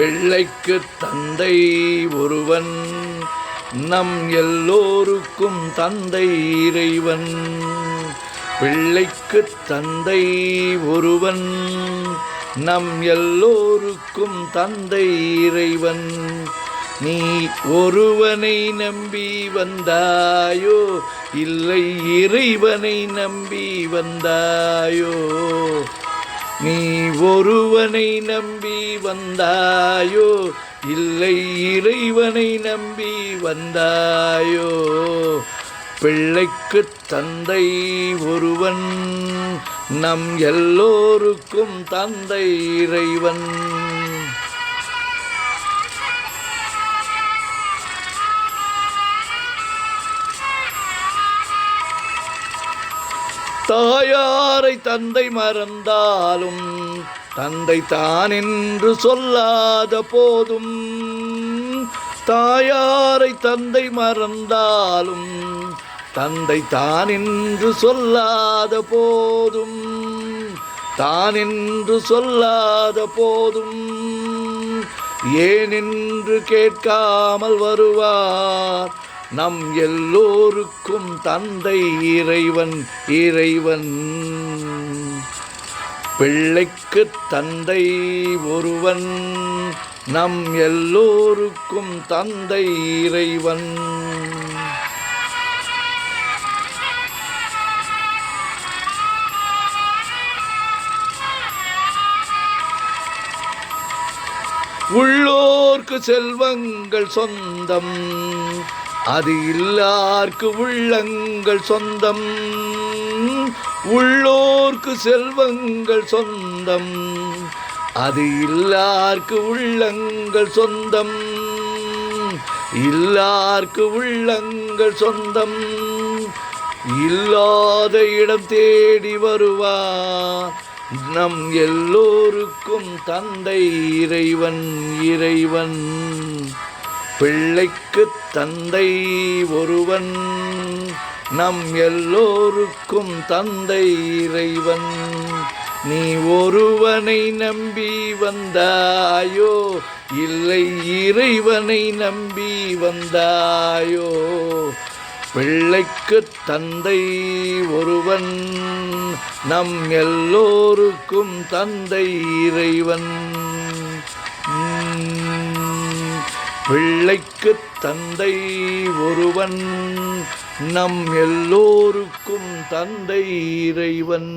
பிள்ளைக்கு தந்தை ஒருவன், நம் எல்லோருக்கும் தந்தை இறைவன். பிள்ளைக்கு தந்தை ஒருவன், நம் எல்லோருக்கும் தந்தை இறைவன். நீ ஒருவனை நம்பி வந்தாயோ, இல்லை இறைவனை நம்பி வந்தாயோ? நீ ஒருவனை நம்பி வந்தாயோ, இல்லை இறைவனை நம்பி வந்தாயோ? பிள்ளைக்கு தந்தை ஒருவன், நம் எல்லோருக்கும் தந்தை இறைவன். தாயாரை தந்தை மறந்தாலும் தந்தை தான் என்று சொல்லாத போதும், தாயாரை தந்தை மறந்தாலும் தந்தை தான் என்று சொல்லாத போதும், தான் என்று சொல்லாத போதும் ஏனென்று கேட்காமல் வருவார் நம் எல்லோருக்கும் தந்தை இறைவன் இறைவன். பிள்ளைக்கு தந்தை ஒருவன், நம் எல்லோருக்கும் தந்தை இறைவன். உள்ளோர்க்கு செல்வங்கள் சொந்தம், அது இல்லார்க்கு உள்ளங்கள் சொந்தம். உள்ளோர்க்கு செல்வங்கள் சொந்தம், அது இல்லார்க்கு உள்ளங்கள் சொந்தம். இல்லார்க்கு உள்ளங்கள் சொந்தம். இல்லாத இடம் தேடி வருவார் நம் எல்லோருக்கும் தந்தை இறைவன் இறைவன். பிள்ளைக்கு தந்தை ஒருவன், நம் எல்லோருக்கும் தந்தை இறைவன். நீ ஒருவனை நம்பி வந்தாயோ, இல்லை இறைவனை நம்பி வந்தாயோ? பிள்ளைக்கு தந்தை ஒருவன், நம் எல்லோருக்கும் தந்தை இறைவன். பிள்ளைக்கு தந்தை ஒருவன், நம் எல்லோருக்கும் தந்தை இறைவன்.